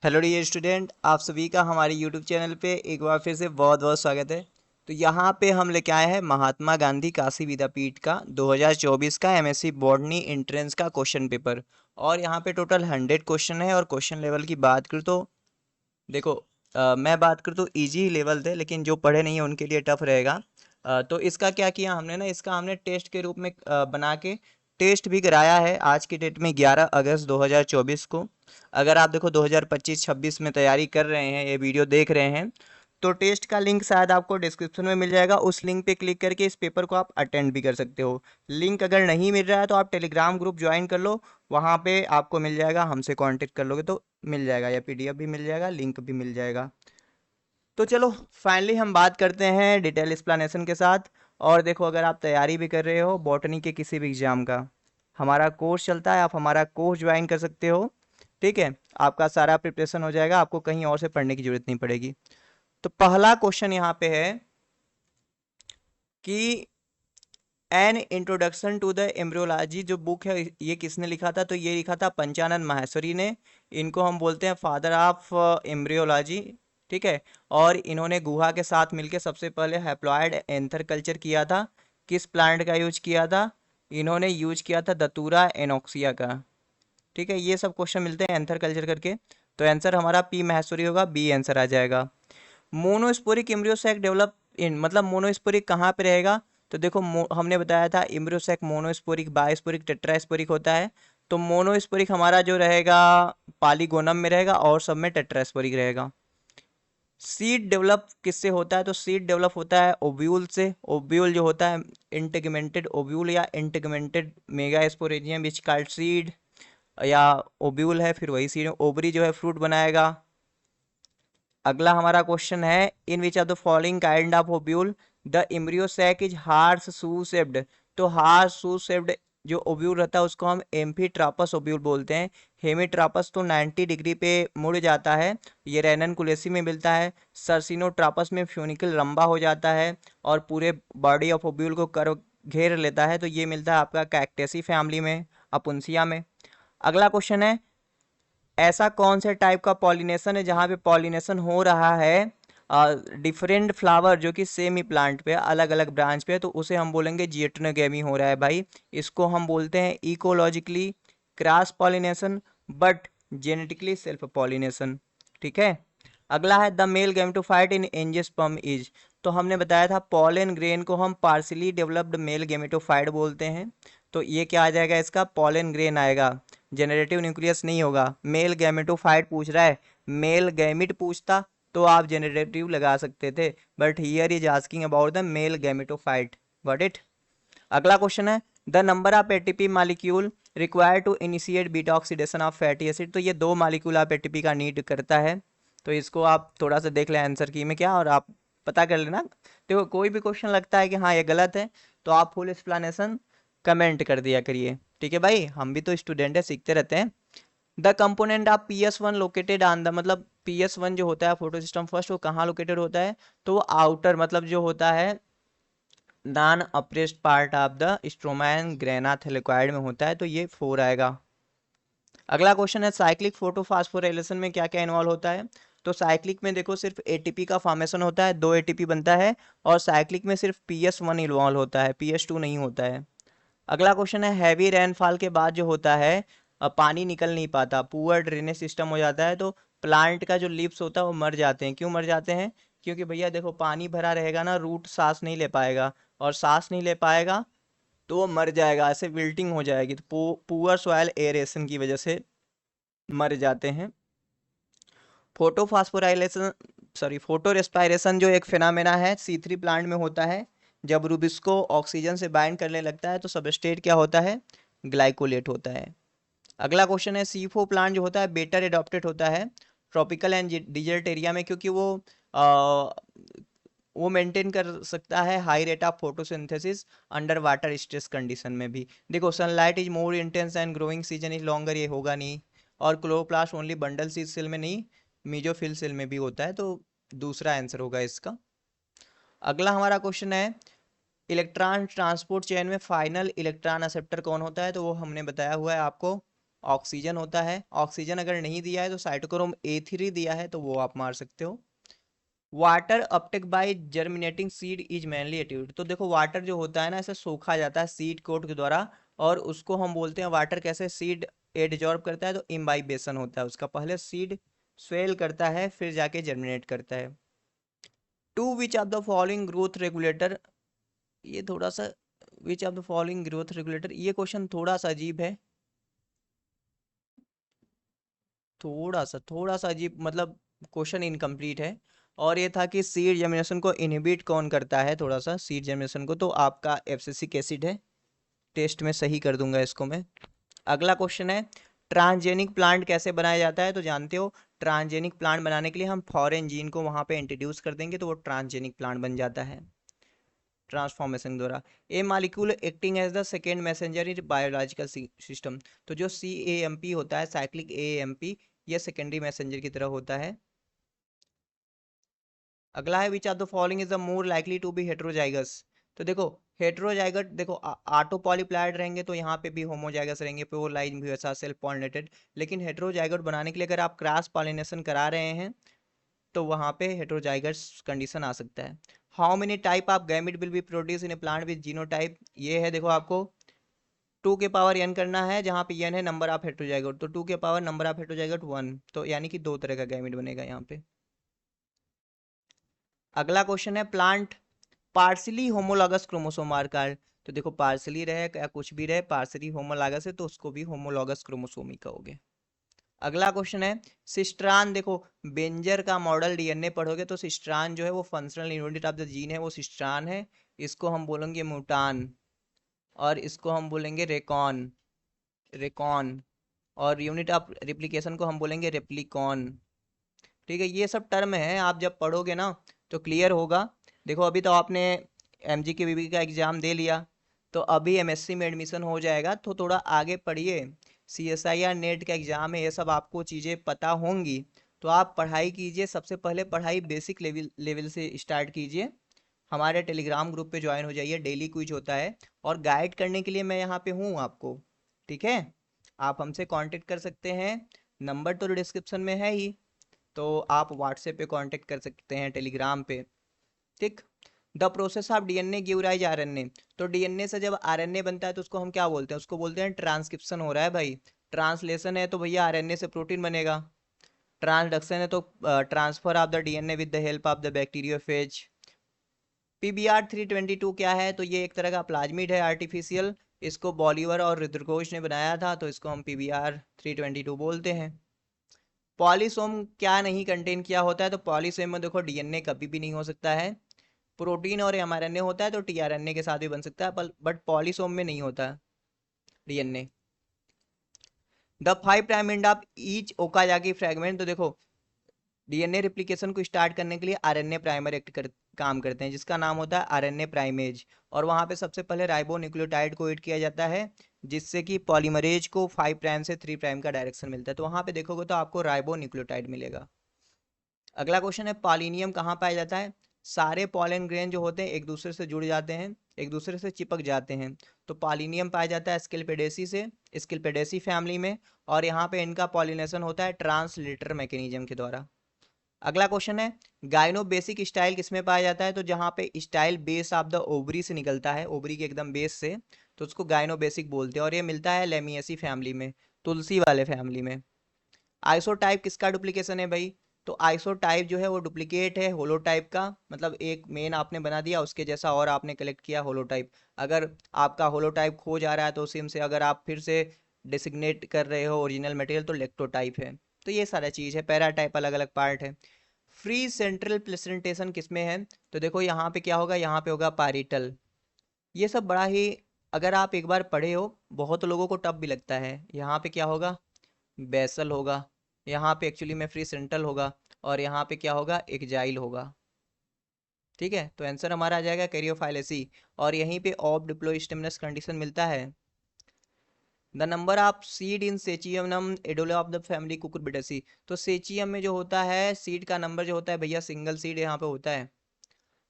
Hello dear student, आप सभी का हमारे यूट्यूब चैनल पे एक बार फिर से बहुत बहुत स्वागत है। तो यहाँ पे हम लेके आए हैं महात्मा गांधी काशी विद्यापीठ का 2024 का एमएससी बॉटनी एंट्रेंस का क्वेश्चन पेपर। और यहाँ पे टोटल 100 क्वेश्चन है। और क्वेश्चन लेवल की बात करूँ तो देखो, मैं बात करूँ तो इजी लेवल थे, लेकिन जो पढ़े नहीं है उनके लिए टफ रहेगा। तो इसका क्या किया हमने ना, इसका हमने टेस्ट के रूप में बना के टेस्ट भी कराया है आज की डेट में 11 अगस्त 2024 को। अगर आप देखो 2025-26 में तैयारी कर रहे हैं, ये वीडियो देख रहे हैं, तो टेस्ट का लिंक शायद आपको डिस्क्रिप्शन में मिल जाएगा। उस लिंक पे क्लिक करके इस पेपर को आप अटेंड भी कर सकते हो। लिंक अगर नहीं मिल रहा है तो आप टेलीग्राम ग्रुप ज्वाइन कर लो, वहाँ पे आपको मिल जाएगा। हमसे कांटेक्ट कर लोगे तो मिल जाएगा, या पीडीएफ भी मिल जाएगा, लिंक भी मिल जाएगा। तो चलो फाइनली हम बात करते हैं डिटेल एक्सप्लेनेशन के साथ। और देखो, अगर आप तैयारी भी कर रहे हो बॉटनी के किसी भी एग्जाम का, हमारा कोर्स चलता है, आप हमारा कोर्स ज्वाइन कर सकते हो। ठीक है, आपका सारा प्रिपरेशन हो जाएगा, आपको कहीं और से पढ़ने की जरूरत नहीं पड़ेगी। तो पहला क्वेश्चन यहाँ पे है कि an introduction to the embryology जो बुक है, ये किसने लिखा था? तो ये लिखा था पंचानन माहेश्वरी ने। इनको हम बोलते हैं फादर ऑफ एम्ब्रियोलॉजी। ठीक है। और इन्होंने गुहा के साथ मिलकर सबसे पहले हैप्लॉयड एंथर कल्चर किया था। किस प्लांट का यूज किया था? इन्होंने यूज किया था दतूरा एनोक्सिया का। ठीक है, ये सब क्वेश्चन मिलते हैं एंथर कल्चर करके। तो आंसर हमारा पी माहेश्वरी होगा, बी आंसर आ जाएगा। मोनोस्पोरिक इम्ब्रियोसैक डेवलप इन, मतलब मोनोस्पोरिक कहाँ पे रहेगा? तो देखो, हमने बताया था इम्ब्रियोसैक मोनोस्पोरिक, बायोस्पोरिक, टेट्रास्पोरिक होता है। तो मोनोस्पोरिक हमारा जो रहेगा पॉलीगोनम में रहेगा, और सब में टेट्रास्पोरिक रहेगा। सीड डेवलप किससे होता है? तो सीड डेवलप होता है ओव्यूल से। ओव्यूल जो होता है इंटेगमेंटेड ओव्यूल या इंटेगमेंटेड मेगास्पोरेंजियम विच कॉल्ड सीड, या ओव्यूल है, फिर वही सीड। ओवरी जो है फ्रूट बनाएगा। अगला हमारा क्वेश्चन है, in which of the following kind of ovule the embryo sac is horseshoe shaped. तो हार्स शू शेप्ड जो ओव्यूल रहता है उसको हम एम्फीट्रापस ओव्यूल बोलते हैं। हेमीट्रापस तो 90 डिग्री पे मुड़ जाता है, ये रेननकुलेसी में मिलता है। सर्सिनोट्रापस में फ्यूनिकल लंबा हो जाता है और पूरे बॉडी ऑफ ओव्यूल को कर घेर लेता है। तो ये मिलता है आपका कैक्टेसी फैमिली में, अपुंसिया में। अगला क्वेश्चन है, ऐसा कौन से टाइप का पॉलिनेशन है जहाँ पे पॉलिनेशन हो रहा है डिफरेंट फ्लावर जो कि सेम ही प्लांट पे, अलग अलग ब्रांच पे है, तो उसे हम बोलेंगे जियोटोनोगेमी हो रहा है भाई। इसको हम बोलते हैं ecologically cross pollination, but genetically self pollination. ठीक है। अगला है, the male gametophyte in angiosperm is. तो हमने बताया था पॉलन ग्रेन को हम पार्सली डेवलप्ड मेल गैमेटोफाइट बोलते हैं। तो ये क्या आ जाएगा? इसका पॉलन ग्रेन आएगा, जेनरेटिव न्यूक्लियस नहीं होगा। मेल गैमेटोफाइट पूछ रहा है, मेल गैमिट पूछता तो आप जेनरेटिव लगा सकते थे, but here is asking about the male gametophyte. Got it. अगला क्वेश्चन है, the number of ATP molecule required to initiate beta oxidation of fatty acid. तो ये 2 मालिक्यूल आप एटीपी का नीड करता है। तो इसको आप थोड़ा सा देख लें आंसर की में क्या, और आप पता कर लेना। देखो, कोई भी क्वेश्चन लगता है कि हाँ ये गलत है, तो आप फुल एक्सप्लेनेशन कमेंट कर दिया करिए। ठीक है भाई, हम भी तो स्टूडेंट है, सीखते रहते हैं। The component of PS1 located on the, मतलब PS1 जो होता है फोटो सिस्टम फर्स्ट, वो कहाँ लोकेटेड होता है? तो वो आउटर, मतलब जो होता है non apprised part of the stroma and grana thylakoid में होता है। तो ये 4 आएगा। अगला क्वेश्चन है, साइक्लिक फोटोफॉस्फोराइलेशन में क्या क्या इन्वॉल्व होता है? तो साइक्लिक में देखो सिर्फ एटीपी का फॉर्मेशन होता है, 2 एटीपी बनता है। और साइक्लिक में सिर्फ PS1 इन्वॉल्व होता है, PS2 नहीं होता है। अगला क्वेश्चन है, हैवी रेनफॉल के बाद जो होता है पानी निकल नहीं पाता, पुअर ड्रेनेज सिस्टम हो जाता है। तो प्लांट का जो लीव्स होता है वो मर जाते हैं। क्यों मर जाते हैं? क्योंकि भैया देखो, पानी भरा रहेगा ना, रूट सांस नहीं ले पाएगा, और सांस नहीं ले पाएगा तो वो मर जाएगा, ऐसे विल्टिंग हो जाएगी। तो पुअर सॉइल एरेशन की वजह से मर जाते हैं। Photo phosphorylation, sorry, photo respiration जो एक फिनोमेना है, C3 प्लांट में होता है। जब रूबिस्को ऑक्सीजन से बाइंड करने लगता है तो सबस्ट्रेट क्या होता है? ग्लाइकोलेट होता है। अगला क्वेश्चन है, C4 प्लांट जो होता है बेटर एडॉप्टेड होता है ट्रॉपिकल एंड डिजर्ट एरिया में, क्योंकि आ, वो मेंटेन कर सकता है high rate of photosynthesis under water stress condition में भी। देखो, sunlight is more intense and growing season is longer, ये होगा नहीं। और chloroplast only bundle sheath cell में नहीं, मीजोफिल सेल में भी होता है। तो दूसरा आंसर होगा इसका। अगला हमारा क्वेश्चन है, इलेक्ट्रॉन ट्रांसपोर्ट चेन में फाइनल इलेक्ट्रॉन एक्सेप्टर कौन होता है? तो वो हमने बताया हुआ है आपको, ऑक्सीजन होता है। ऑक्सीजन अगर नहीं दिया है तो साइटोक्रोम A3 दिया है तो वो आप मार सकते हो। Water uptake by germinating seed is mainly एट्यूड, तो देखो वाटर जो होता है ना ऐसे सोखा जाता है सीड कोट के द्वारा, और उसको हम बोलते हैं वाटर कैसे सीड एडजॉर्ब करता है, तो इम्बाइबेशन होता है उसका, पहले सीड स्वेल करता है फिर जाके जर्मिनेट करता है। To which of the following growth regulator, ये थोड़ा सा which of the following growth regulator, ये क्वेश्चन थोड़ा सा अजीब है, थोड़ा सा अजीब, मतलब क्वेश्चन इनकम्प्लीट है। और ये था कि सीड जर्मिनेशन को इनहिबिट कौन करता है, थोड़ा सा सीड जर्मिनेशन को, तो आपका एब्सिसिक एसिड है। टेस्ट में सही कर दूंगा इसको मैं। अगला क्वेश्चन है ट्रांसजेनिक प्लांट कैसे बनाया जाता है, तो जानते हो ट्रांसजेनिक प्लांट बनाने के लिए हम फॉरेन जीन को वहां पे इंट्रोड्यूस कर देंगे तो वो ट्रांसजेनिक प्लांट बन जाता है ट्रांसफॉर्मेशन द्वारा। A molecule acting as the second messenger in biological system, तो जो CAMP होता है साइक्लिक AMP, ये सेकेंडरी मैसेंजर की तरह होता है। अगला है which of the following is the more likely to be heterozygous, तो देखो हेट्रोजाइगट, देखो ऑटो पॉलीप्लाइड रहेंगे तो यहाँ पे भी होमोजाइगस रहेंगे, प्योर लाइन भी वैसा सेल्फ पॉलिनेटेड, लेकिन हेट्रोजाइगट बनाने के लिए अगर आप क्रॉस पॉलिनेशन करा रहे हैं तो वहाँ पे हेट्रोजाइगस कंडीशन आ सकता है। How many type of gamete will be produce in A plant with genotype, ये है देखो आपको 2 के पावर n करना है, जहाँ पे n है नंबर ऑफ हेट्रोजाइगोट, तो 2 के पावर नंबर ऑफ हेट्रोजाइगोट 1, तो यानी कि 2 तरह का गैमेट बनेगा यहाँ पे। अगला क्वेश्चन है plant parsley homologous chromosome are called, तो देखो पार्सली रहे या कुछ भी रहे, पार्सली होमोलॉगस है तो उसको भी होमोलॉगस क्रोमोसोम ही कहोगे। अगला क्वेश्चन है सिस्ट्रान, देखो बेंजर का मॉडल DNA पढ़ोगे तो सिस्ट्रान जो है वो functional unit of the gene है, वो सिस्ट्रान है। इसको हम बोलेंगे म्यूटान, और इसको हम बोलेंगे रेकॉन, रेकॉन, और यूनिट ऑफ रिप्लिकेशन को हम बोलेंगे रेप्लिकॉन। ठीक है, ये सब टर्म है, आप जब पढ़ोगे ना तो क्लियर होगा। देखो अभी तो आपने MGK का एग्ज़ाम दे लिया, तो अभी MSc में एडमिशन हो जाएगा, तो थोड़ा आगे पढ़िए। CSIR नेट का एग्ज़ाम है, ये सब आपको चीज़ें पता होंगी, तो आप पढ़ाई कीजिए। सबसे पहले पढ़ाई बेसिक लेवल से स्टार्ट कीजिए। हमारे टेलीग्राम ग्रुप पे ज्वाइन हो जाइए, डेली क्विज होता है, और गाइड करने के लिए मैं यहाँ पे हूँ आपको। ठीक है, आप हमसे कांटेक्ट कर सकते हैं, नंबर तो डिस्क्रिप्शन में है ही, तो आप व्हाट्सएप पे कांटेक्ट कर सकते हैं, टेलीग्राम पे। ठीक। The process of DNA give rise RNA, तो DNA से जब RNA बनता है तो उसको हम क्या बोलते हैं, उसको बोलते हैं ट्रांसक्रिप्शन हो रहा है भाई। ट्रांसलेशन है तो भैया RNA से प्रोटीन बनेगा। ट्रांसडक्शन है तो transfer of the DNA with the help of the bacteriophage. PBR 322 क्या है, तो ये एक तरह का प्लाज्मिड है आर्टिफिशियल, इसको बॉलीवर और रुद्रघोष ने बनाया था, तो इसको हम PBR 322 बोलते हैं। पॉलीसोम क्या नहीं कंटेन किया होता है, तो पॉलीसोम में देखो DNA कभी भी नहीं हो सकता है। प्रोटीन और mRNA होता है तो tRNA के साथ भी बन सकता है, बट पॉलीसोम में नहीं होता DNA। The 5 prime end of each Okazaki fragment, तो देखो DNA रिप्लिकेशन को स्टार्ट करने के लिए RNA प्राइमर काम करते हैं, जिसका नाम होता है RNA प्राइमेज, और वहां पे सबसे पहले राइबो न्यूक्लियोटाइड को एड किया जाता है, जिससे कि पॉलीमरेज को 5 प्राइम से 3 प्राइम का डायरेक्शन मिलता है, तो वहां पे देखोगे तो आपको राइबो न्यूक्लियोटाइड मिलेगा। अगला क्वेश्चन है पॉलिनियम कहाँ पाया जाता है, सारे पॉलन ग्रेन जो होते हैं एक दूसरे से जुड़ जाते हैं, एक दूसरे से चिपक जाते हैं, तो पॉलिनियम पाया जाता है स्किलपेडेसी से, स्किलपेडेसी फैमिली में, और यहाँ पे इनका पॉलिनेशन होता है ट्रांसलेटर मैकेनिज्म के द्वारा। अगला क्वेश्चन है गाइनो बेसिक स्टाइल किसमें पाया जाता है, तो जहाँ पे style base of the ovary से निकलता है, ओवरी के एकदम बेस से, तो उसको गाइनो बेसिक बोलते हैं, और ये मिलता है लेमिएसी फैमिली में, तुलसी वाले फैमिली में। आइसोटाइप किसका डुप्लीकेशन है भाई, तो आइसोटाइप जो है वो डुप्लीकेट है होलोटाइप का, मतलब एक मेन आपने बना दिया उसके जैसा और आपने कलेक्ट किया होलोटाइप। अगर आपका होलोटाइप खो जा रहा है तो उसी से अगर आप फिर से डिसिग्नेट कर रहे हो ओरिजिनल मटेरियल तो लेक्टोटाइप है। तो ये सारा चीज़ है, पैराटाइप अलग अलग पार्ट है। फ्री सेंट्रल प्लेसेंटेशन किसमें है, तो देखो यहाँ पे क्या होगा, यहाँ पे होगा पारिटल। ये सब बड़ा ही, अगर आप एक बार पढ़े हो, बहुत लोगों को टफ भी लगता है। यहाँ पे क्या होगा, बेसल होगा, यहाँ पे एक्चुअली में फ्री सेंट्रल होगा, और यहाँ पे क्या होगा, एक्जाइल होगा। ठीक है, तो आंसर हमारा आ जाएगा कैरियोफाइलेसी, और यहीं पे ऑफ डिप्लोइस्टेमिनस कंडीशन मिलता है। The number of seed in sechium edule of the family cucurbitaceae, तो सेचियम में जो होता है सीड का नंबर जो होता है भैया सिंगल सीड यहाँ पे होता है।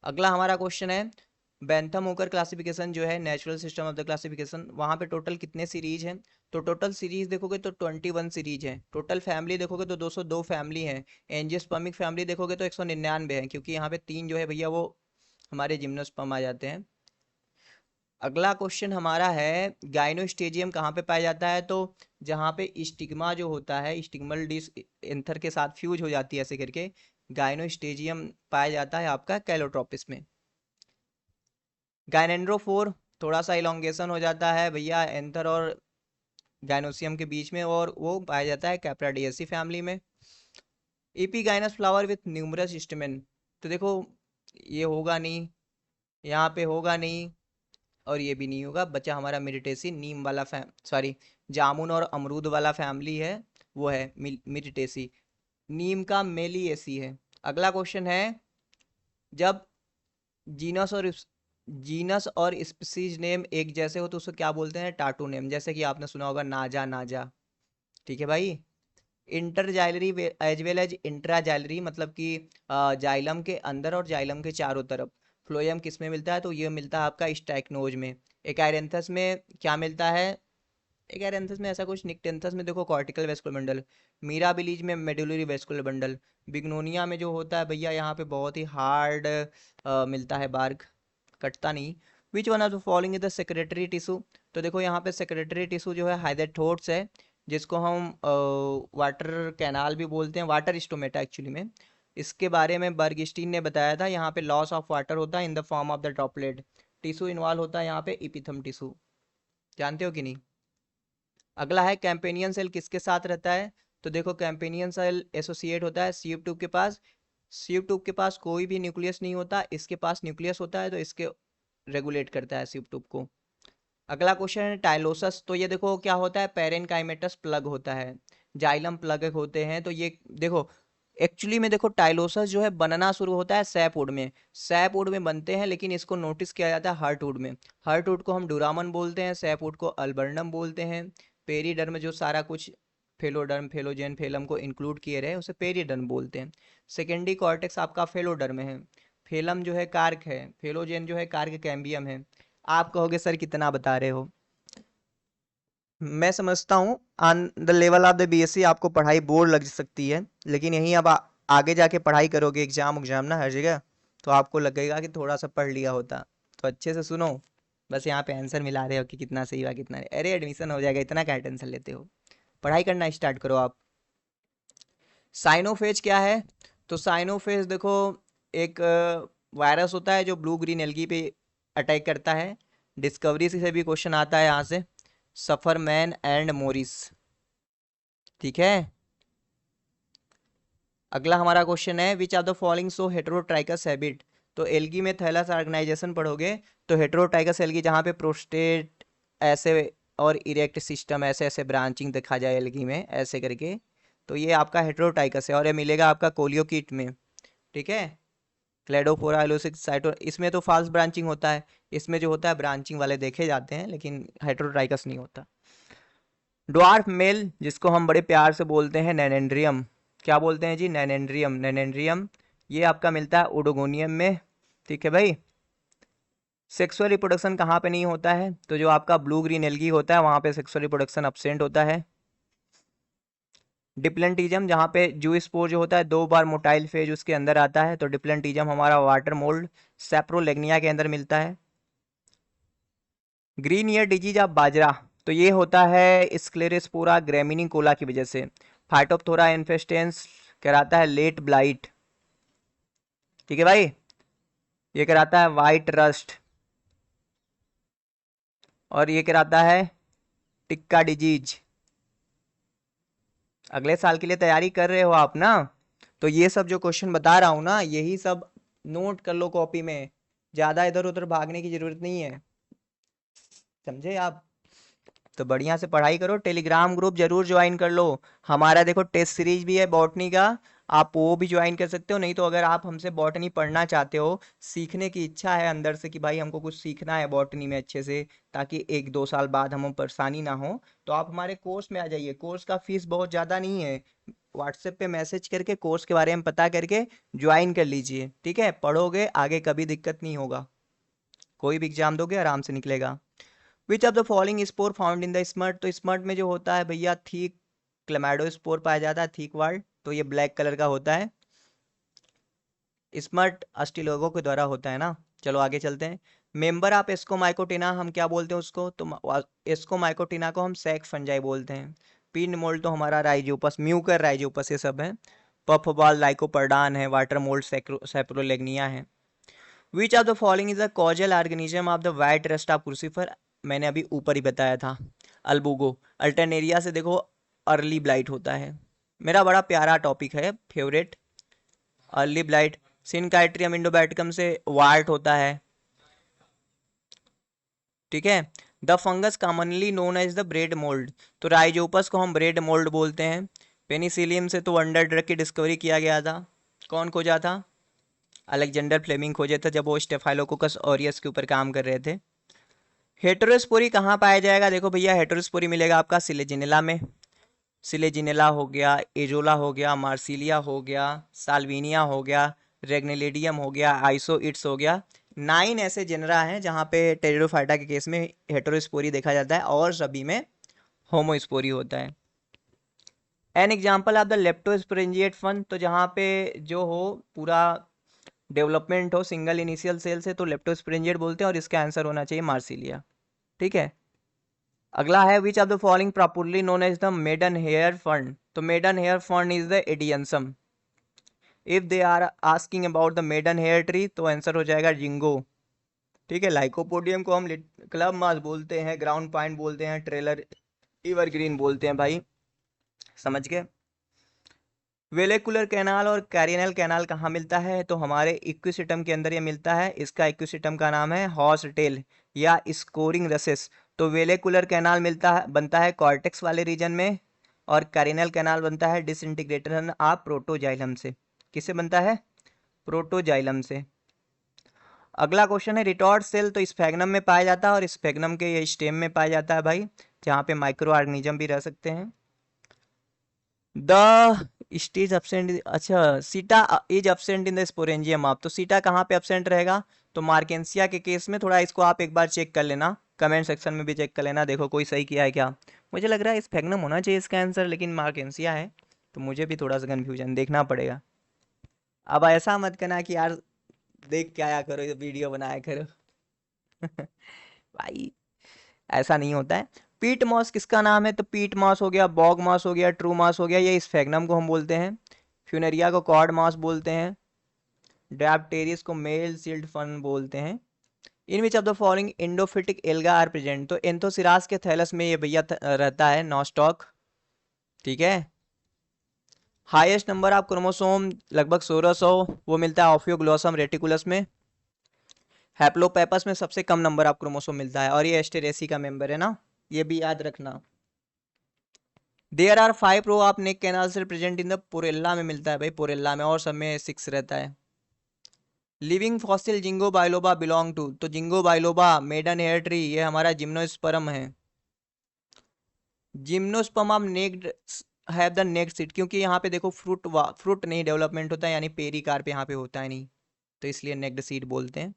अगला हमारा क्वेश्चन है बेंथम होकर क्लासिफिकेशन जो है natural system of the classification, वहाँ पे टोटल कितने सीरीज हैं? तो टोटल सीरीज देखोगे तो 21 सीरीज है। टोटल फैमिली देखोगे तो 202 फैमिली है। एंजियोस्पर्मिक फैमिली देखोगे तो 199 है, क्योंकि यहाँ पे 3 जो है भैया वो हमारे जिम्नोस्पर्म आ जाते हैं। अगला क्वेश्चन हमारा है गाइनोस्टेजियम कहाँ पे पाया जाता है? तो जहाँ पे स्टिग्मा जो होता है, स्टिग्मल डिस्क एंथर के साथ फ्यूज हो जाती है ऐसे करके, गाइनोस्टेजियम पाया जाता है आपका कैलोट्रोपिस में। गाइनेंड्रोफोर थोड़ा सा इलोंगेशन हो जाता है भैया एंथर और गाइनोसियम के बीच में, और वो पाया जाता है कैप्राडिएसी फैमिली में। Epigynous flower with numerous stamen, तो देखो ये होगा नहीं, यहाँ पे होगा नहीं, और ये भी नहीं होगा। बचा हमारा मिरिटेसी, नीम वाला सॉरी जामुन और अमरूद वाला फैमिली है, वो है मिरिटेसी। नीम का मेलिएसी है। अगला क्वेश्चन है, जब जीनस और जीनस और स्पीसीज नेम एक जैसे हो तो उसको क्या बोलते हैं? टाटू नेम। जैसे कि आपने सुना होगा नाजा नाजा, ठीक है भाई। इंटरजाइलरी एज वेल एज इंट्राजाइलरी, मतलब कि जाइलम के अंदर और जाइलम के चारों तरफ। फ्लोएम किस में मिलता है? तो ये मिलता है आपका स्टाइक्नोज में। एकाइरेंथस में क्या मिलता है? एकाइरेंथस में ऐसा कुछ, निक्टेंथस में देखो कॉर्टिकल वेस्कुलर बंडल, मीराबिलीज में मेडुलरी वेस्कुलर बंडल, बिग्नोनिया में जो होता है भैया यहाँ पे बहुत ही हार्ड मिलता है बार्क, कटता नहीं। Which one of the following is the secretary tissue? तो देखो यहाँ पे सेक्रेटरी टिश्यू जो है हाइडेटोट्स है, जिसको हम वाटर कैनाल भी बोलते हैं, वाटर स्टोमेटा एक्चुअली में। इसके बारे में बर्गस्टीन ने बताया था। यहाँ पे लॉस ऑफ वाटर होता है in the form of the droplet. Tissue involve होता है यहाँ पे इपिथम टिश्यू, जानते हो कि नहीं? अगला है कैंपेनियन सेल किसके साथ रहता है? तो देखो कैंपेनियन सेल एसोसिएट होता है सीव ट्यूब के पास। सीव ट्यूब के पास कोई भी न्यूक्लियस नहीं होता, इसके पास न्यूक्लियस होता है, तो इसके रेगुलेट करता है सीव ट्यूब को। अगला क्वेश्चन है टाइलोसस, तो ये देखो क्या होता है? पेरेनकाइमेटस प्लग होता है, जाइलम प्लग होते हैं। तो ये देखो एक्चुअली में देखो टाइलोसस जो है बनना शुरू होता है सैपवुड में, सैपवुड में बनते हैं, लेकिन इसको नोटिस किया जाता है हार्टवुड में। हार्टवुड को हम डुरामन बोलते हैं, सैपवुड को अल्बर्नम बोलते हैं। पेरीडर्म जो सारा कुछ फेलोडर्म फेलोजेन फेलम को इंक्लूड किए रहे उसे पेरीडर्म बोलते हैं। सेकेंडरी कॉर्टेक्स आपका फेलोडर्म है, फेलम जो है कार्क है, फेलोजेन जो है कार्क कैम्बियम है। आप कहोगे सर कितना बता रहे हो? मैं समझता हूँ on the level of the BSc आपको पढ़ाई बोर लग सकती है, लेकिन यहीं अब आगे जाके पढ़ाई करोगे एग्जाम ना हर जगह, तो आपको लगेगा कि थोड़ा सा पढ़ लिया होता। तो अच्छे से सुनो, बस यहाँ पे आंसर मिला रहे हो कि कितना सही हुआ कितना नहीं। अरे एडमिशन हो जाएगा, इतना क्या टेंशन लेते हो? पढ़ाई करना स्टार्ट करो आप। साइनोफेज क्या है? तो साइनोफेज देखो एक वायरस होता है जो ब्लू ग्रीन एल्गी पे अटैक करता है। डिस्कवरी से भी क्वेश्चन आता है यहाँ से, सफरमैन एंड मोरिस, ठीक है। अगला हमारा क्वेश्चन है which are the following show heterotrichous habit? तो एल्गी में थैलस ऑर्गेनाइजेशन पढ़ोगे, तो हेटेरोट्राइकस एल्गी जहाँ पे प्रोस्टेट ऐसे और इरेक्ट सिस्टम ऐसे ऐसे ब्रांचिंग दिखा जाए एल्गी में ऐसे करके, तो ये आपका हेटेरोटाइकस है, और ये मिलेगा आपका कोलियोकीट में, ठीक है। क्लेडोफोरा साइटो, इसमें तो फाल्स ब्रांचिंग होता है, इसमें जो होता है ब्रांचिंग वाले देखे जाते हैं, लेकिन हेटेरोट्राइकस नहीं होता। ड्वार्फ मेल जिसको हम बड़े प्यार से बोलते हैं नैनेंड्रियम, क्या बोलते हैं जी? नैनेंड्रियम, नैनेंड्रियम ये आपका मिलता है ओडोगोनियम में, ठीक है भाई। सेक्सुअल रिप्रोडक्शन कहाँ पे नहीं होता है? तो जो आपका ब्लू ग्रीन एल्गी होता है वहाँ पे सेक्सुअल रिप्रोडक्शन एब्सेंट होता है। डिप्लेंटिज्म जहाँ पे जू स्पोर जो होता है 2 बार मोटाइल फेज उसके अंदर आता है, तो डिप्लेंटिज्म हमारा वाटर मोल्ड सेप्रोलेग्निया के अंदर मिलता है। ग्रीन ईयर डिजीज ऑफ बाजरा, तो ये होता है स्क्लेरोस्पोरा ग्रेमिनिकोला की वजह से। फाइटोप्थोरा इन्फेस्टेंस कराता है लेट ब्लाइट, ठीक है भाई। ये कराता है वाइट रस्ट, और ये कराता है टिक्का डिजीज। अगले साल के लिए तैयारी कर रहे हो आप ना? तो ये सब जो क्वेश्चन बता रहा हूँ ना, यही सब नोट कर लो कॉपी में, ज़्यादा इधर उधर भागने की ज़रूरत नहीं है, समझे आप? तो बढ़िया से पढ़ाई करो, टेलीग्राम ग्रुप जरूर ज्वाइन कर लो। हमारा देखो टेस्ट सीरीज भी है बॉटनी का, आप वो भी ज्वाइन कर सकते हो। नहीं तो अगर आप हमसे बॉटनी पढ़ना चाहते हो, सीखने की इच्छा है अंदर से कि भाई हमको कुछ सीखना है बॉटनी में अच्छे से, ताकि 1-2 साल बाद हमें परेशानी ना हो, तो आप हमारे कोर्स में आ जाइए। कोर्स का फीस बहुत ज़्यादा नहीं है, व्हाट्सएप पे मैसेज करके कोर्स के बारे में पता करके ज्वाइन कर लीजिए, ठीक है। पढ़ोगे आगे कभी दिक्कत नहीं होगा। कोई भी एग्जाम दोगे आराम से निकलेगा। विच of the following spore found in the स्मर्ट, तो स्मर्ट में जो होता है भैया थीक क्लेमाइडोस्पोर पाया जाता है, थीक वार्ड, तो ये ब्लैक कलर का होता है। स्मर्ट अस्टिलोगो के द्वारा होता है ना। चलो आगे चलते हैं। मेंबर ऑफ एस्कोमाइकोटिना हम क्या बोलते हैं उसको, तो एस्कोमाइकोटिना को हम सैक फंजाई बोलते हैं। पिन मोल्ड तो हमारा राइजोपस, म्यूकर राइजोपस ये सब है। पफ बॉल लाइकोपर्डान है, वाटर मोल्ड सेप्रोलेग्निया है। Which of the following is the causal organism of the white rust of crucifer, मैंने अभी ऊपर ही बताया था, अल्बुगो। अल्टरनेरिया से देखो अर्ली ब्लाइट होता है। मेरा बड़ा प्यारा टॉपिक है, favourite, early blight. Synchytrium endobioticum से वार्ट होता है, ठीक है। The fungus commonly known as the bread mould, तो राइजोपस को हम ब्रेड मोल्ड बोलते हैं। पेनिसिलियम से तो वंडर ड्रग की डिस्कवरी किया गया था, कौन खोजा था, अलेक्जेंडर फ्लेमिंग खोजे थे जब वो स्टेफाइलोकोकस ऑरियस के ऊपर काम कर रहे थे। हेटेरोस्पोरी कहाँ पाया जाएगा, देखो भैया हेटेरोस्पोरी मिलेगा आपका सिलेजिनेला में। सिलेजिनेला हो गया, एजोला हो गया, मार्सिलिया हो गया, साल्विनिया हो गया, रेग्नेलिडियम हो गया, आइसोइट्स हो गया। 9 ऐसे जेनरा हैं जहाँ पे टेरिडोफाइटा के केस में हेटेरोस्पोरी देखा जाता है और सभी में होमोस्पोरी होता है। An example of the leptosporangiate fern, तो जहाँ पे जो हो पूरा डेवलपमेंट हो सिंगल इनिशियल सेल से तो लेप्टोस्पोरेंजिएट बोलते हैं, और इसका आंसर होना चाहिए मार्सिलिया, ठीक है। अगला है which of the following properly known as the maidenhair फंड, तो मेडन हेयर फंड is the adiantum. If they are asking about the maidenhair tree तो आंसर हो जाएगा जिंगो, ठीक है। लाइकोपोडियम को हम क्लब मास बोलते हैं, ग्राउंड पॉइंट बोलते हैं, ट्रेलर एवरग्रीन बोलते हैं भाई, समझ गए। वेलेकुलर कैनाल और कैरिनल कैनाल कहाँ मिलता है, तो हमारे इक्विसिटम के अंदर ये मिलता है। इसका इक्विसिटम का नाम है हॉर्स टेल या स्कोरिंग रसेस। तो वेलेकुलर कैनाल मिलता है, बनता है कॉर्टेक्स वाले रीजन में, और कैरिनल कैनाल बनता है डिसइंटीग्रेशन ऑफ प्रोटोजाइलम से। किससे बनता है, प्रोटोजाइलम से। अगला क्वेश्चन है रिटॉर्ट सेल, तो स्फेग्नम में पाया जाता है और स्फेग्नम के ये स्टेम में पाया जाता है भाई, जहाँ पे माइक्रो ऑर्गेनिज्म भी रह सकते हैं। द स्टेज अपसेंट, अच्छा सीटा is absent in the sporangium of, तो सीटा कहाँ पे अपसेंट रहेगा, तो मार्केंसिया के केस में। थोड़ा इसको आप एक बार चेक कर लेना, कमेंट सेक्शन में भी चेक कर लेना, देखो कोई सही किया है क्या। मुझे लग रहा है स्फेग्नम होना चाहिए इसका आंसर, लेकिन मार्केंसिया है, तो मुझे भी थोड़ा सा कन्फ्यूजन, देखना पड़ेगा। अब ऐसा मत करना कि यार देख के आया करो, वीडियो बनाया करो भाई, ऐसा नहीं होता है। पीट मॉस किसका नाम है, तो पीट मॉस हो गया, बॉग मॉस हो गया, ट्रू मॉस हो गया, ये स्फेग्नम को हम बोलते हैं। फ्यूनेरिया को कॉर्ड मॉस बोलते हैं। ड्राप्टेरियस को मेल सील्ड फन बोलते हैं। In which of the following endophytic alga are present, तो एंथोसिरास के थैलस में ये भैया रहता है नॉस्टॉक, ठीक है। हाईएस्ट नंबर ऑफ क्रोमोसोम लगभग 1600, वो मिलता है ऑफियोग्लोसम रेटिकुलस में। हैप्लोपेपस में सबसे कम नंबर ऑफ क्रोमोसोम मिलता है, और ये एस्टेरेसी का मेंबर है ना, ये भी याद रखना। There are 5 row of neck canal से प्रेजेंट इन द पोरेल्ला में मिलता है भाई, पोरेल्ला में, और सब में 6 रहता है। Living fossil ginkgo biloba belong to, तो ginkgo biloba maidenhair tree ये हमारा जिम्नोस्पर्म है। Gymnosperm of naked have the naked seed, क्योंकि यहाँ पे देखो फ्रूट नहीं डेवलपमेंट होता है, यानी पेरिकार्प यहाँ पे होता है नहीं, तो इसलिए नेक्ड सीड बोलते हैं।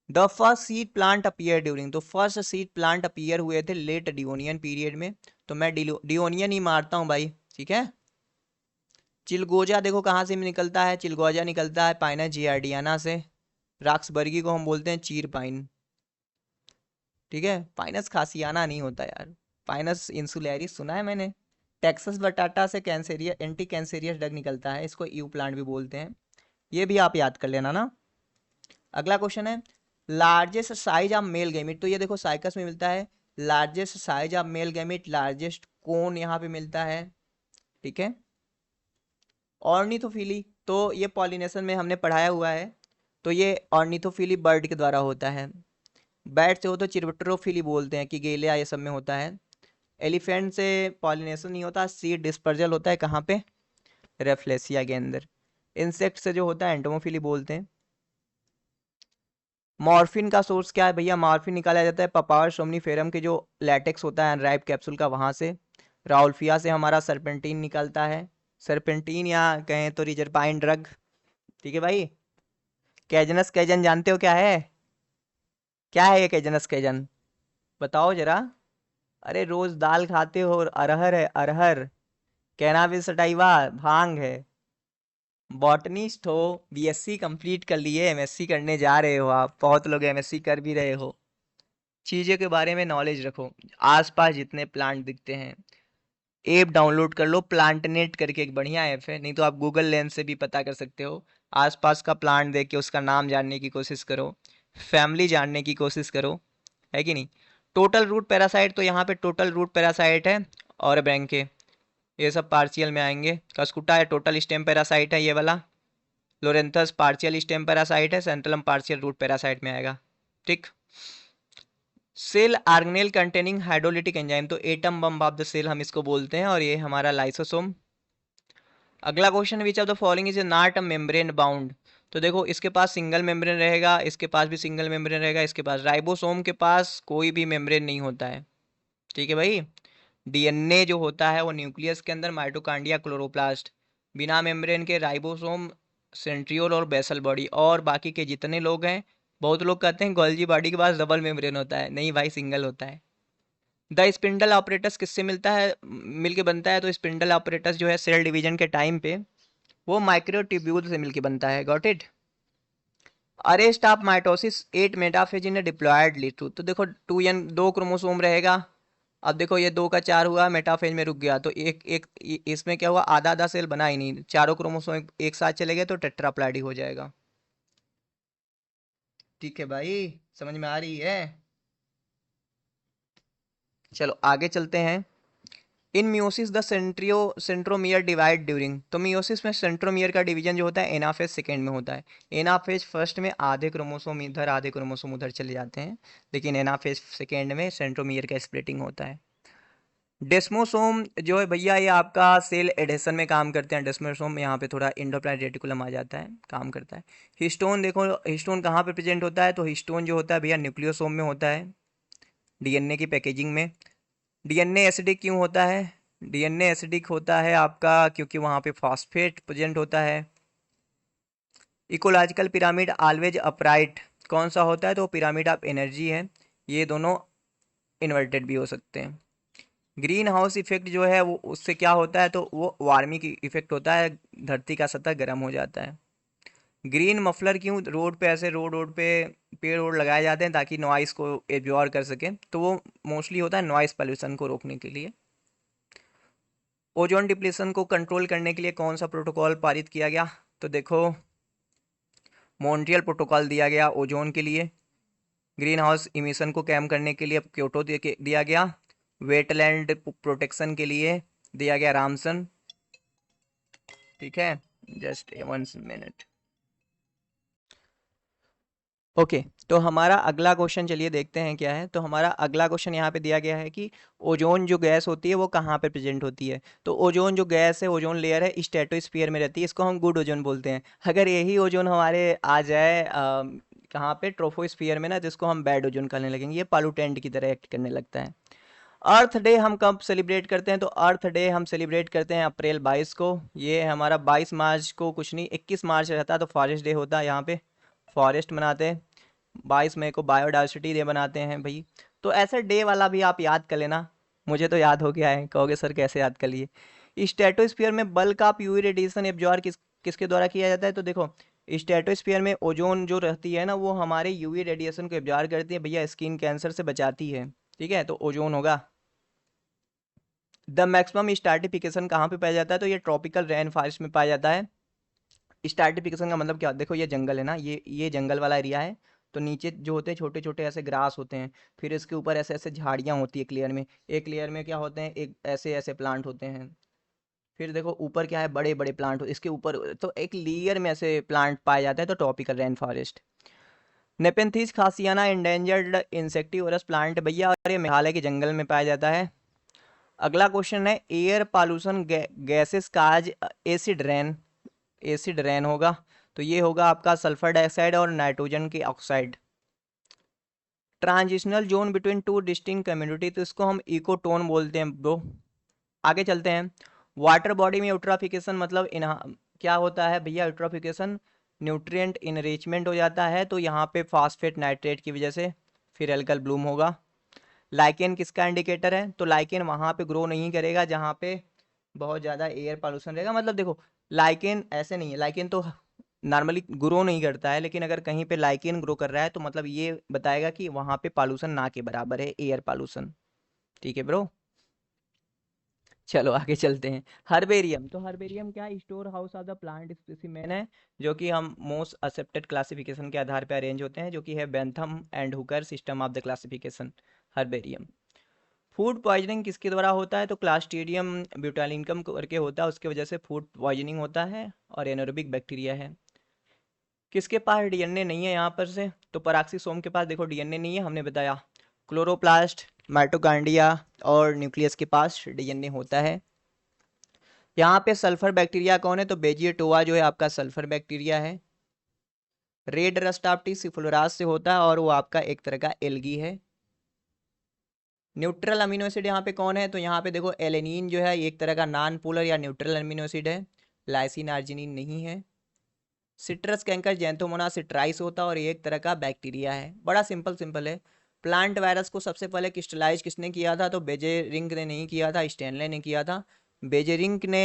The first seed plant appear during, तो फर्स्ट सीड प्लांट अपीयर हुए थे लेट डिओनियन पीरियड में, तो मैं डिओनियन ही मारता हूँ भाई, ठीक है। चिलगोजा देखो कहाँ से निकलता है, चिलगोजा निकलता है पाइनस जियार्डियाना से। राक्सबर्गी को हम बोलते हैं चीर पाइन, ठीक है। पाइनस खासियाना नहीं होता यार, पाइनस इंसुलैरिस सुना है मैंने। टेक्सास बटाटा से कैंसेरिया एंटी कैंसेरियस ड्रग निकलता है, इसको यू प्लांट भी बोलते हैं, ये भी आप याद कर लेना ना। अगला क्वेश्चन है largest size of male gamete, तो ये देखो साइकस में मिलता है largest size of male gamete, largest cone यहाँ पे मिलता है, ठीक है। ऑर्निथोफिली, तो ये पॉलिनेशन में हमने पढ़ाया हुआ है, तो ये ऑर्निथोफिली बर्ड के द्वारा होता है। बैट से हो तो चिरबट्रोफिली बोलते हैं, कि गेलिया ये सब में होता है। एलिफेंट से पॉलिनेशन नहीं होता, सीड डिस्पर्जल होता है, कहाँ पे, रेफ्लेसिया के अंदर। इंसेक्ट से जो होता है एंटोमोफिली बोलते हैं। मॉर्फिन का सोर्स क्या है भैया, मॉर्फिन निकाला जाता है पपावर सोमनीफेरम के जो लैटेक्स होता है अनराइप कैप्सूल का, वहां से। राउल्फिया से हमारा सरपेंटीन निकलता है, सरपेंटीन या कहें तो रिजरपाइन ड्रग, ठीक है भाई। कैजनस कैजन जानते हो क्या है, क्या है ये कैजनस कैजन, बताओ जरा। अरे रोज दाल खाते हो, और अरहर है अरहर। कैनाबिस सटाइवा भांग है। बॉटनिस्ट हो, बीएससी कंप्लीट कर लिए, एमएससी करने जा रहे हो आप, बहुत लोग एमएससी कर भी रहे हो। चीज़ों के बारे में नॉलेज रखो। आसपास जितने प्लांट दिखते हैं, ऐप डाउनलोड कर लो, प्लांट नेट करके एक बढ़िया ऐप है, नहीं तो आप गूगल लेंस से भी पता कर सकते हो। आसपास का प्लांट देख के उसका नाम जानने की कोशिश करो, फैमिली जानने की कोशिश करो, है कि नहीं। टोटल रूट पैरासाइट, तो यहाँ पे टोटल रूट पैरासाइट है, और ब्रैंके, ये सब पार्शियल में आएंगे। कस्कुटा है टोटल स्टेम पैरासाइट है ये वाला। लोरेंथस पार्शियल स्टेम पैरासाइट है, सेंट्रलम पार्शियल रूट पैरासाइट में आएगा। ठीक। Cell organelle containing hydrolytic enzyme, तो atom bomb of the cell हम इसको बोलते हैं, और ये हमारा लाइसोसोम। अगला question, which of the following is not a membrane bound, तो देखो इसके पास सिंगल मेम्ब्रेन रहेगा, इसके पास भी सिंगल मेम्ब्रेन रहेगा, इसके पास, राइबोसोम के पास कोई भी मेम्ब्रेन नहीं होता है। ठीक है भाई। डीएनए जो होता है वो न्यूक्लियस के अंदर, माइटोकांड्रिया, क्लोरोप्लास्ट। बिना मेम्ब्रेन के राइबोसोम, सेंट्रियोल और बेसल बॉडी, और बाकी के जितने लोग हैं, बहुत लोग कहते हैं गोल्जी बॉडी के पास डबल मेम्ब्रेन होता है, नहीं भाई, सिंगल होता है। द स्पिंडल ऑपरेटस किससे मिलता है, मिलके बनता है, तो स्पिंडल ऑपरेटस जो है सेल डिवीजन के टाइम पे वो माइक्रोट्यूब्यूल से मिलके बनता है। Got it. Arrest of mitosis 8 metaphase in diploid लीटू, तो देखो 2n 2 क्रोमोसोम रहेगा। अब देखो ये 2 का 4 हुआ, मेटाफेज में रुक गया, तो एक एक इसमें क्या हुआ, आधा आधा सेल बना ही नहीं, चारों क्रोमोसोम एक साथ चले गए तो टेट्राप्लॉइडी हो जाएगा। ठीक है भाई, समझ में आ रही है। चलो आगे चलते हैं। इन meiosis the centromere divide during, तो मियोसिस में सेंट्रोमियर का डिवीजन जो होता है एनाफेज सेकेंड में होता है। एनाफेज फर्स्ट में आधे क्रोमोसोम इधर आधे क्रोमोसोम उधर चले जाते हैं, लेकिन एनाफेज सेकेंड में सेंट्रोमियर का स्प्लिटिंग होता है। डेस्मोसोम जो है भैया, ये आपका सेल एडेशन में काम करते हैं। डेस्मोसोम यहाँ पे थोड़ा इंडोप्लाज्मिक रेटिकुलम आ जाता है, काम करता है। हिस्टोन देखो, हिस्टोन कहाँ पे प्रेजेंट होता है, तो हिस्टोन जो होता है भैया न्यूक्लियोसोम में होता है, डीएनए की पैकेजिंग में। डीएनए एसिडिक क्यों होता है, डीएनए एसिडिक होता है आपका क्योंकि वहाँ पे फॉस्फेट प्रेजेंट होता है। इकोलॉजिकल पिरामिड ऑलवेज अपराइट कौन सा होता है, तो पिरामिड ऑफ एनर्जी है। ये दोनों इन्वर्टेड भी हो सकते हैं। ग्रीन हाउस इफेक्ट जो है वो उससे क्या होता है, तो वो वार्मिंग इफेक्ट होता है, धरती का सतह गर्म हो जाता है। ग्रीन मफलर क्यों, रोड पे ऐसे रोड रोड पे पेड़ ओड़ लगाए जाते हैं ताकि नॉइस को एब्जॉर्ब कर सके, तो वो मोस्टली होता है नॉइस पॉल्यूशन को रोकने के लिए। ओजोन डिप्लीशन को कंट्रोल करने के लिए कौन सा प्रोटोकॉल पारित किया गया, तो देखो मॉन्ट्रियल प्रोटोकॉल दिया गया ओजोन के लिए। ग्रीन हाउस इमिशन को कम करने के लिए क्योटो दिया गया। वेटलैंड प्रोटेक्शन के लिए दिया गया रामसन। ठीक है, जस्ट 1 मिनट। ओके तो हमारा अगला क्वेश्चन चलिए देखते हैं क्या है। तो हमारा अगला क्वेश्चन यहाँ पे दिया गया है कि ओजोन जो गैस होती है वो कहाँ पे प्रेजेंट होती है। तो ओजोन जो गैस है, ओजोन लेयर है, स्ट्रेटोस्फीयर में रहती है, इसको हम गुड ओजोन बोलते हैं। अगर यही ओजोन हमारे आ जाए कहाँ पे, ट्रोपोस्फीयर में ना, जिसको हम बैड ओजोन कहने लगेंगे, ये पॉल्यूटेंट की तरह एक्ट करने लगता है। अर्थ डे हम कब सेलिब्रेट करते हैं, तो अर्थ डे हम सेलिब्रेट करते हैं अप्रैल 22 को। ये हमारा 22 मार्च को कुछ नहीं, 21 मार्च रहता तो फॉरेस्ट डे होता है, यहाँ पे फॉरेस्ट मनाते हैं। 22 मई को बायोडाइवर्सिटी डे बनाते हैं भाई। तो ऐसे डे वाला भी आप याद कर लेना, मुझे तो याद हो गया है। कहोगे सर कैसे याद कर लिए। स्ट्रेटोस्फीयर में bulk of UV radiation absorb किसके द्वारा किया जाता है, तो देखो स्ट्रेटोस्फीयर में ओजोन जो रहती है ना, वो हमारे यूवी रेडिएशन को एब्जॉर्ब करती है भैया, स्किन कैंसर से बचाती है। ठीक है, तो ओजोन होगा। द मैक्सिमम स्टार्टिफिकेशन कहाँ पे पाया जाता है, तो ये ट्रॉपिकल रेन फॉरेस्ट में पाया जाता है। स्टार्टिफिकेशन का मतलब क्या, देखो ये जंगल है ना, ये जंगल वाला एरिया है। तो नीचे जो होते हैं छोटे छोटे ऐसे ग्रास होते हैं, फिर इसके ऊपर ऐसे ऐसे झाड़ियाँ होती है लेयर में, एक लेयर में क्या होते हैं, एक ऐसे ऐसे प्लांट होते हैं। फिर देखो ऊपर क्या है, बड़े बड़े प्लांट इसके ऊपर, तो एक लेयर में ऐसे प्लांट पाए जाते हैं, तो tropical rain forest. Nepenthes khasiana endangered insectivorous plant भैया, और ये मेघालय के जंगल में पाया जाता है। अगला क्वेश्चन है एयर पॉल्यूशन गैसेस काज एसिड रेन, एसिड रेन होगा, तो ये होगा आपका सल्फर डाइऑक्साइड और नाइट्रोजन की oxide. Transitional zone between two distinct community, तो इसको हम इकोटोन बोलते हैं ब्रो। आगे चलते हैं। वाटर बॉडी में यूट्राफिकेशन मतलब क्या होता है भैया, यूट्राफिकेशन न्यूट्रिएंट इनरिचमेंट हो जाता है, तो यहाँ पे फास्फेट नाइट्रेट की वजह से फिर एल्कल ब्लूम होगा। लाइकेन किसका इंडिकेटर है? तो लाइकेन वहां पे ग्रो नहीं करेगा जहाँ पे बहुत ज़्यादा एयर पॉल्यूशन रहेगा। मतलब देखो, लाइकेन ऐसे नहीं है, लाइकेन तो नॉर्मली ग्रो नहीं करता है, लेकिन अगर कहीं पे लाइकेन ग्रो कर रहा है तो मतलब ये बताएगा कि वहां पे पॉल्यूशन ना के बराबर है, एयर पॉल्यूशन। ठीक है ब्रो, चलो आगे चलते हैं। हर्बेरियम, तो हर्बेरियम क्या, store house of the plant specimen है, जो कि हम मोस्ट एक्सेप्टेड क्लासिफिकेशन के आधार पर अरेंज होते हैं, जो कि है Bentham and Hooker system of the classification, herbarium. Food poisoning किसके द्वारा होता है? तो क्लास्ट्रीडियम ब्यूटालिनकम करके होता है, उसके वजह से फूड पॉइजनिंग होता है, और एनोरोबिक बैक्टीरिया है। किसके पास डीएनए नहीं है यहाँ पर से? तो पराक्सीसोम के पास देखो डीएनए नहीं है, हमने बताया। क्लोरोप्लास्ट, माइटोकांड्रिया और न्यूक्लियस के पास डीएनए होता है। यहाँ पे सल्फर बैक्टीरिया कौन है? तो बेजियोटोआ जो है आपका सल्फर बैक्टीरिया है। रेड रस्ट ऑफ टी सिफलोरास से होता है, और वो आपका एक तरह का एल्गी है। न्यूट्रल अमीनो एसिड यहाँ पे कौन है? तो यहाँ पे देखो एलेनिन जो है एक तरह का नॉन पोलर या न्यूट्रल अमीनो एसिड है, लाइसिन आर्जिनिन नहीं है। सिट्रस कैंकर जैंथोमोनास सिट्राइस होता है, और ये एक तरह का बैक्टीरिया है। बड़ा सिंपल सिंपल है। प्लांट वायरस को सबसे पहले क्रिस्टलाइज किसने किया था? तो बेजेरिंग ने नहीं किया था, स्टैनले ने किया था। बेजेरिंग ने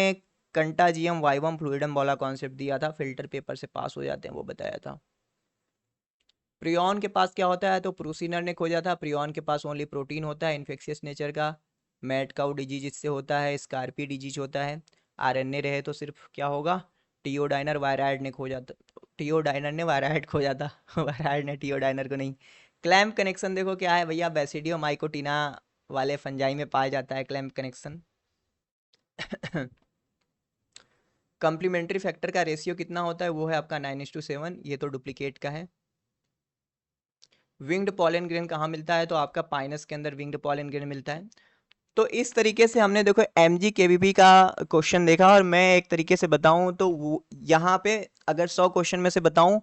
कंटाजियम वाइवम फ्लूइडम वाला कॉन्सेप्ट दिया था, फिल्टर पेपर से पास हो जाते हैं, वो बताया था। प्रियॉन के पास क्या होता है? तो प्रूसिनर ने खोजा था। प्रियॉन के पास ओनली प्रोटीन होता है, इन्फेक्शियस नेचर का। मैड काउ डिजीज इससे होता है, स्कारपी डिजीज होता है। आरएनए रहे तो सिर्फ क्या होगा? टियोडाइनर वायराइड ने खोजा था, टियोडाइनर ने वायराइड खोजा था वायराइड ने टियोडाइनर को नहीं। क्लैम्प कनेक्शन देखो क्या है भैया, बेसिडियो माइकोटिना वाले फंजाई में पाया जाता है क्लैम्प कनेक्शन। कंप्लीमेंट्री फैक्टर का रेशियो कितना होता है? वो है आपका 9:7, ये तो डुप्लीकेट का है। विंग्ड पॉलन ग्रेन कहाँ मिलता है? तो आपका पाइनस के अंदर विंग्ड पॉलन ग्रेन मिलता है। तो इस तरीके से हमने देखो MGKVP का क्वेश्चन देखा, और मैं एक तरीके से बताऊं तो यहाँ पे अगर 100 क्वेश्चन में से बताऊं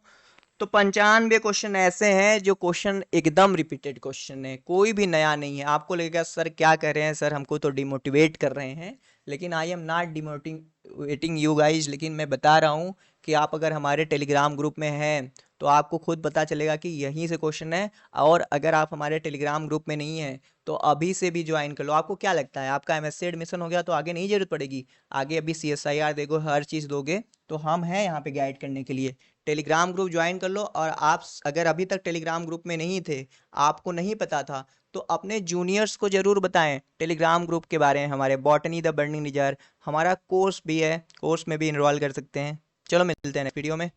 तो 95 क्वेश्चन ऐसे हैं जो क्वेश्चन एकदम रिपीटेड क्वेश्चन है, कोई भी नया नहीं है। आपको लगेगा सर क्या कर रहे हैं, सर हमको तो डिमोटिवेट कर रहे हैं, लेकिन I am not demotivating you guys. लेकिन मैं बता रहा हूँ कि आप अगर हमारे टेलीग्राम ग्रुप में हैं तो आपको खुद पता चलेगा कि यहीं से क्वेश्चन है। और अगर आप हमारे टेलीग्राम ग्रुप में नहीं हैं तो अभी से भी ज्वाइन कर लो। आपको क्या लगता है, आपका MSc एडमिशन हो गया तो आगे नहीं जरूरत पड़ेगी? आगे अभी CSIR देखो, हर चीज़ दोगे तो हम हैं यहाँ पे गाइड करने के लिए। टेलीग्राम ग्रुप ज्वाइन कर लो। और आप अगर अभी तक टेलीग्राम ग्रुप में नहीं थे, आपको नहीं पता था, तो अपने जूनियर्स को जरूर बताएं टेलीग्राम ग्रुप के बारे में। हमारे बॉटनी द बर्निंग डिजायर हमारा कोर्स भी है, कोर्स में भी इनरोल कर सकते हैं। चलो मिलते हैं नेक्स्ट वीडियो में।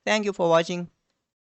Thank you for watching.